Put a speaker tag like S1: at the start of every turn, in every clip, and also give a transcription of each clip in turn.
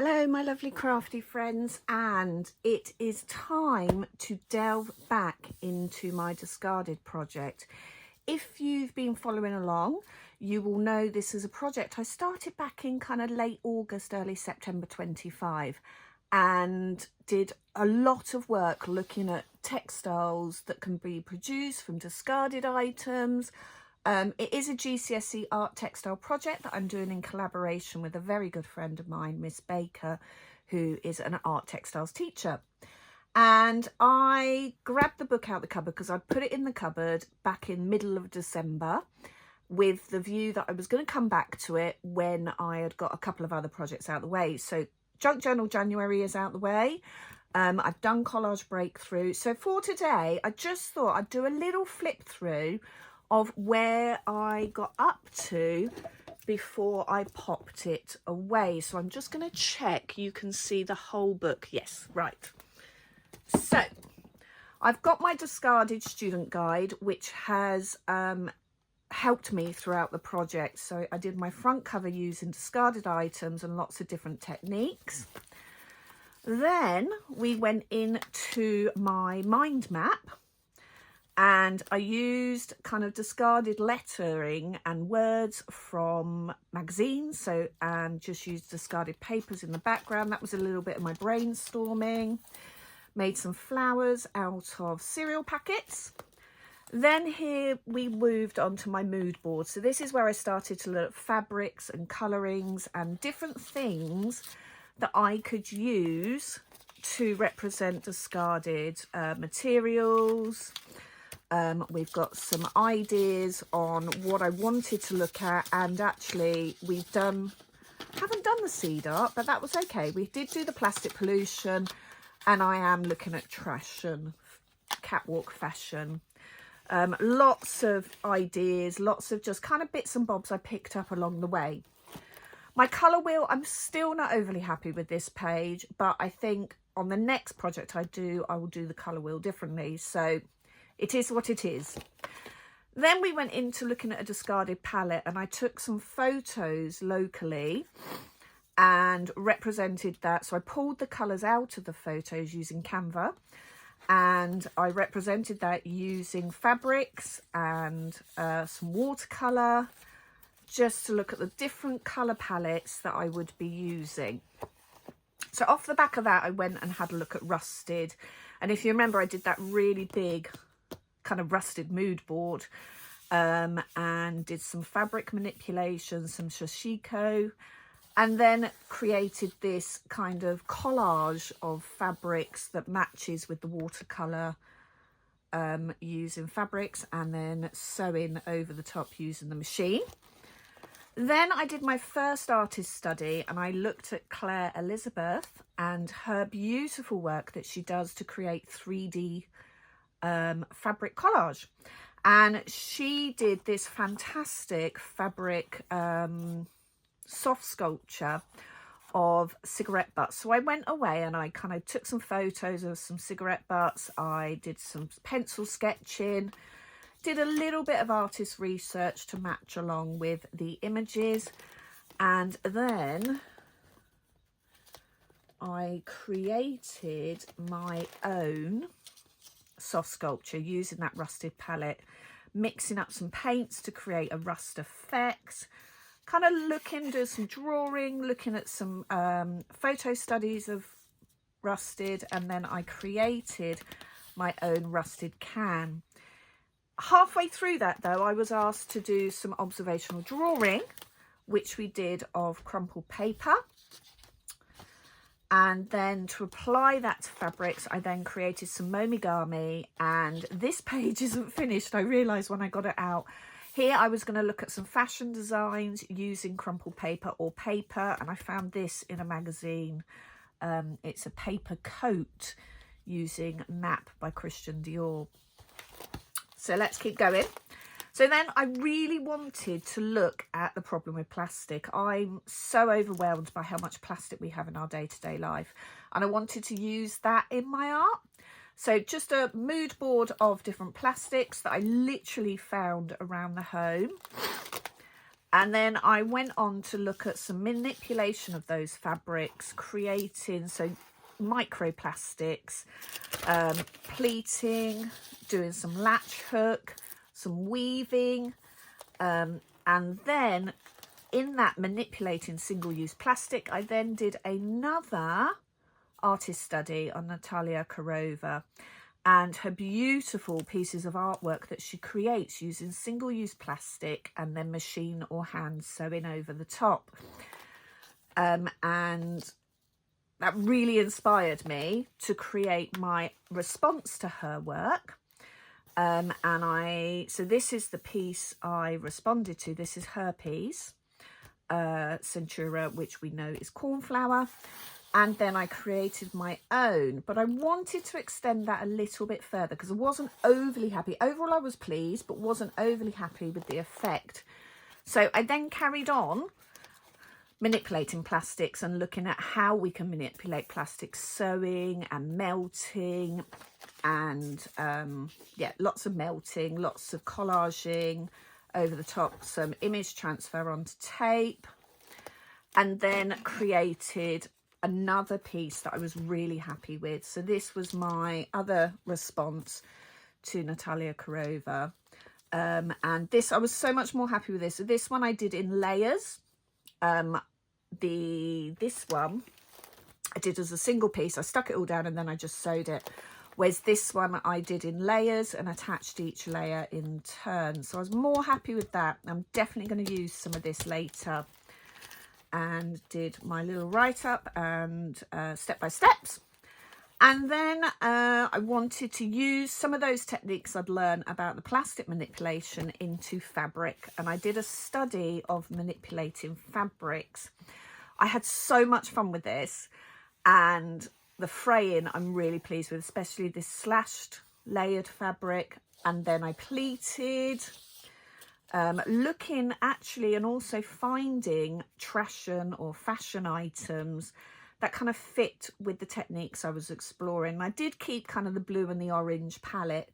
S1: Hello my lovely crafty friends, and it is time to delve back into my discarded project. If you've been following along, you will know this is a project I started back in kind of late August, early September 25, and did a lot of work looking at textiles that can be produced from discarded items. It is a GCSE art textile project that I'm doing in collaboration with a very good friend of mine, Miss Baker, who is an art textiles teacher. And I grabbed the book out of the cupboard because I put it in the cupboard back in middle of December with the view that I was going to come back to it when I had got a couple of other projects out of the way. So Junk Journal January is out the way. I've done Collage Breakthrough. So for today, I just thought I'd do a little flip through of where I got up to before I popped it away. So I'm just going to check you can see the whole book. Yes, right. So I've got my discarded student guide, which has helped me throughout the project. So I did my front cover using discarded items and lots of different techniques. Then we went into my mind map, and I used kind of discarded lettering and words from magazines, and just used discarded papers in the background. That was a little bit of my brainstorming. Made some flowers out of cereal packets. Then here we moved on to my mood board. So this is where I started to look at fabrics and colourings and different things that I could use to represent discarded materials. We've got some ideas on what I wanted to look at, and actually haven't done the seed art, but that was okay. We did do the plastic pollution, and I am looking at trash and catwalk fashion. Lots of ideas, lots of just kind of bits and bobs I picked up along the way. My colour wheel, I'm still not overly happy with this page, but I think on the next project I will do the colour wheel differently. So it is what it is. Then we went into looking at a discarded palette, and I took some photos locally and represented that. So I pulled the colours out of the photos using Canva, and I represented that using fabrics and some watercolour, just to look at the different colour palettes that I would be using. So off the back of that, I went and had a look at rusted. And if you remember, I did that really big kind of rusted mood board, and did some fabric manipulation, some shashiko, and then created this kind of collage of fabrics that matches with the watercolor, using fabrics and then sewing over the top using the machine. Then I did my first artist study, and I looked at Claire Elizabeth and her beautiful work that she does to create 3D fabric collage. And she did this fantastic fabric soft sculpture of cigarette butts. So I went away and I kind of took some photos of some cigarette butts. I did some pencil sketching, did a little bit of artist research to match along with the images, and then I created my own soft sculpture using that rusted palette, mixing up some paints to create a rust effect, kind of do some drawing, looking at some photo studies of rusted, and then I created my own rusted can. Halfway through that though, I was asked to do some observational drawing, which we did of crumpled paper. And then to apply that to fabrics, I then created some momigami, and this page isn't finished. I realised when I got it out. Here I was going to look at some fashion designs using crumpled paper or paper, and I found this in a magazine. It's a paper coat using Map by Christian Dior. So let's keep going. So then I really wanted to look at the problem with plastic. I'm so overwhelmed by how much plastic we have in our day-to-day life, and I wanted to use that in my art. So just a mood board of different plastics that I literally found around the home. And then I went on to look at some manipulation of those fabrics, creating microplastics, pleating, doing some latch hook, some weaving, and then in that manipulating single-use plastic, I then did another artist study on Natalia Karova and her beautiful pieces of artwork that she creates using single-use plastic and then machine or hand sewing over the top. And that really inspired me to create my response to her work. So this is the piece I responded to. This is her piece, Centura, which we know is cornflower. And then I created my own, but I wanted to extend that a little bit further because I wasn't overly happy. Overall, I was pleased, but wasn't overly happy with the effect. So I then carried on manipulating plastics and looking at how we can manipulate plastics, sewing and melting, and yeah, lots of melting, lots of collaging over the top, some image transfer onto tape, and then created another piece that I was really happy with. So this was my other response to Natalia Karova, and this, I was so much more happy with this. So this one I did in layers. This one I did as a single piece. I stuck it all down and then I just sewed it. Whereas this one I did in layers and attached each layer in turn. So I was more happy with that. I'm definitely going to use some of this later. And did my little write-up and step-by-steps. And then I wanted to use some of those techniques I'd learned about the plastic manipulation into fabric. And I did a study of manipulating fabrics. I had so much fun with this. And the fraying I'm really pleased with, especially this slashed layered fabric. And then I pleated. Looking actually and also finding trashion or fashion items that kind of fit with the techniques I was exploring. I did keep kind of the blue and the orange palette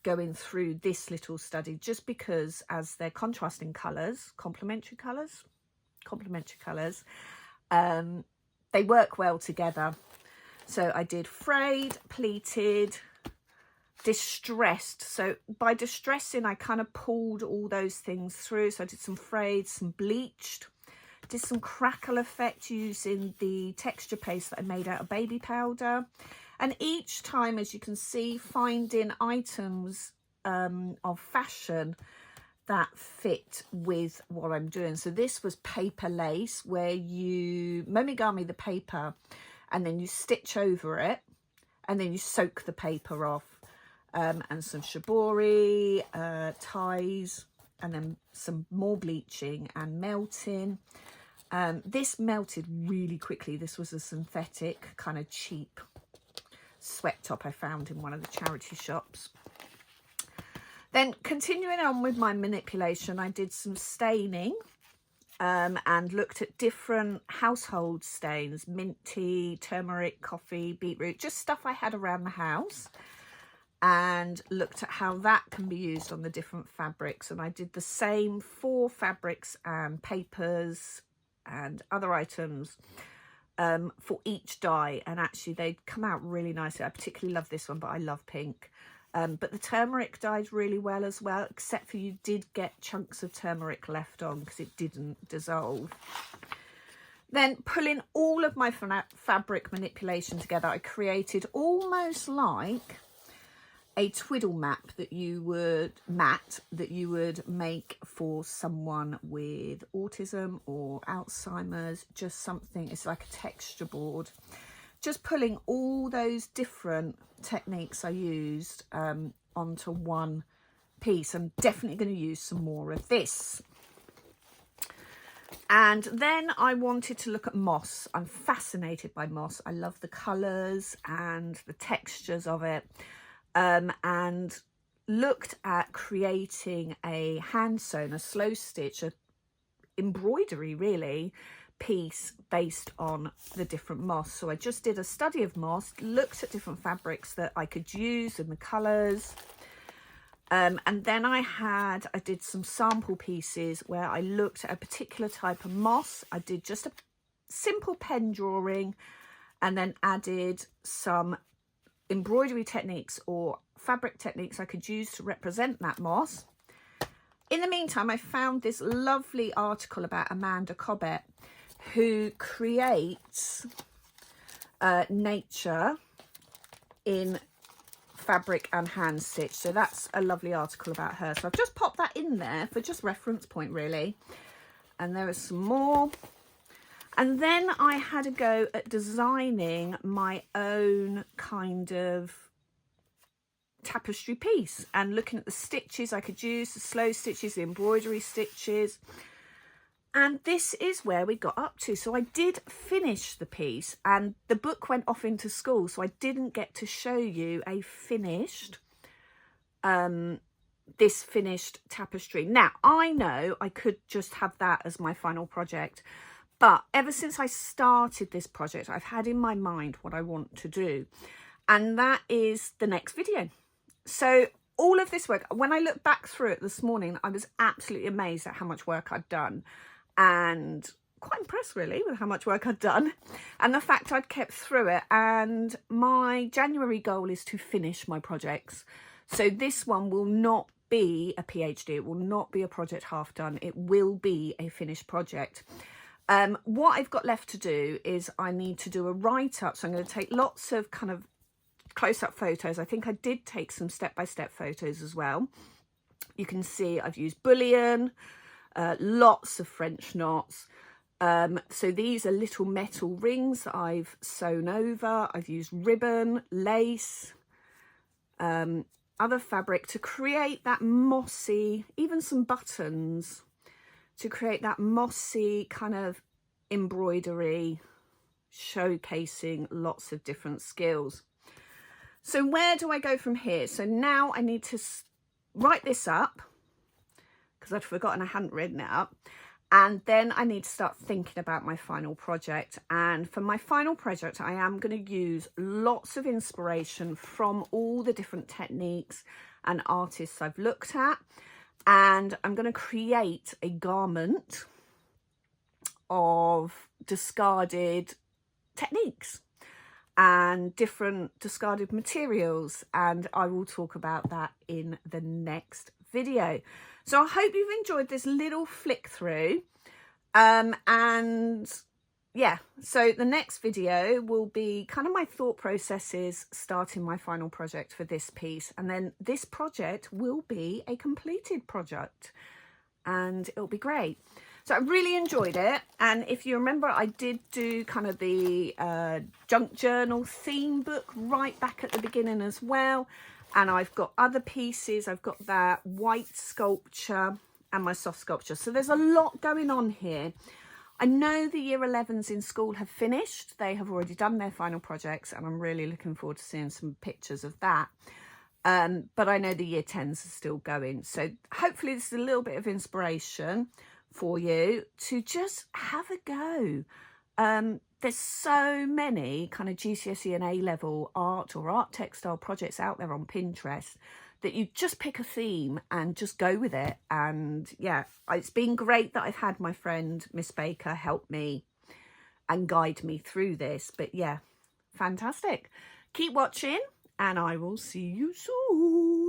S1: going through this little study just because as they're contrasting colours, complementary colours, they work well together. So I did frayed, pleated, distressed. So by distressing, I kind of pulled all those things through. So I did some frayed, some bleached, did some crackle effect using the texture paste that I made out of baby powder. And each time, as you can see, finding items of fashion that fit with what I'm doing. So this was paper lace, where you momigami the paper and then you stitch over it and then you soak the paper off. And some shibori ties, and then some more bleaching and melting. This melted really quickly. This was a synthetic kind of cheap sweat top I found in one of the charity shops. Then continuing on with my manipulation, I did some staining and looked at different household stains, mint tea, turmeric, coffee, beetroot, just stuff I had around the house. And looked at how that can be used on the different fabrics. And I did the same for fabrics and papers and other items for each dye. And actually they'd come out really nicely. I particularly love this one, but I love pink. But the turmeric dyed really well as well, except for you did get chunks of turmeric left on because it didn't dissolve. Then pulling all of my fabric manipulation together, I created almost like a twiddle mat that you would make for someone with autism or Alzheimer's, just something, it's like a texture board. Just pulling all those different techniques I used onto one piece. I'm definitely going to use some more of this. And then I wanted to look at moss. I'm fascinated by moss. I love the colours and the textures of it. And looked at creating a hand sewn, a slow stitch, a embroidery really piece based on the different moss. So I just did a study of moss, looked at different fabrics that I could use and the colours, And then I did some sample pieces where I looked at a particular type of moss. I did just a simple pen drawing and then added some embroidery techniques or fabric techniques I could use to represent that moss. In the meantime, I found this lovely article about Amanda Cobbett, who creates nature in fabric and hand stitch. So that's a lovely article about her. So I've just popped that in there for just reference point, really. And there is some more. And then I had a go at designing my own kind of tapestry piece and looking at the stitches I could use, the slow stitches, the embroidery stitches. And this is where we got up to. So I did finish the piece and the book went off into school, so I didn't get to show you a finished this finished tapestry. Now I know I could just have that as my final project, but ever since I started this project, I've had in my mind what I want to do, and that is the next video. So all of this work, when I look back through it this morning, I was absolutely amazed at how much work I'd done, and quite impressed really with how much work I'd done and the fact I'd kept through it. And my January goal is to finish my projects. So this one will not be a PhD. It will not be a project half done. It will be a finished project. What I've got left to do is I need to do a write-up. So I'm going to take lots of kind of close-up photos. I think I did take some step-by-step photos as well. You can see I've used bullion, lots of French knots. So these are little metal rings that I've sewn over. I've used ribbon, lace, other fabric to create that mossy, even some buttons, to create that mossy kind of embroidery, showcasing lots of different skills. So where do I go from here? So now I need to write this up because I'd forgotten I hadn't written it up. And then I need to start thinking about my final project. And for my final project, I am going to use lots of inspiration from all the different techniques and artists I've looked at. And I'm going to create a garment of discarded techniques and different discarded materials, and I will talk about that in the next video. So I hope you've enjoyed this little flick through, and yeah, so the next video will be kind of my thought processes starting my final project for this piece, and then this project will be a completed project and it'll be great. So I really enjoyed it, and if you remember, I did do kind of the junk journal theme book right back at the beginning as well, and I've got other pieces. I've got that white sculpture and my soft sculpture, so there's a lot going on here. I know the year 11s in school have finished. They have already done their final projects, and I'm really looking forward to seeing some pictures of that. But I know the year 10s are still going, so hopefully this is a little bit of inspiration for you to just have a go. There's so many kind of GCSE and A-level art or art textile projects out there on Pinterest that you just pick a theme and just go with it. And yeah, it's been great that I've had my friend Miss Baker help me and guide me through this. But yeah, fantastic. Keep watching and I will see you soon.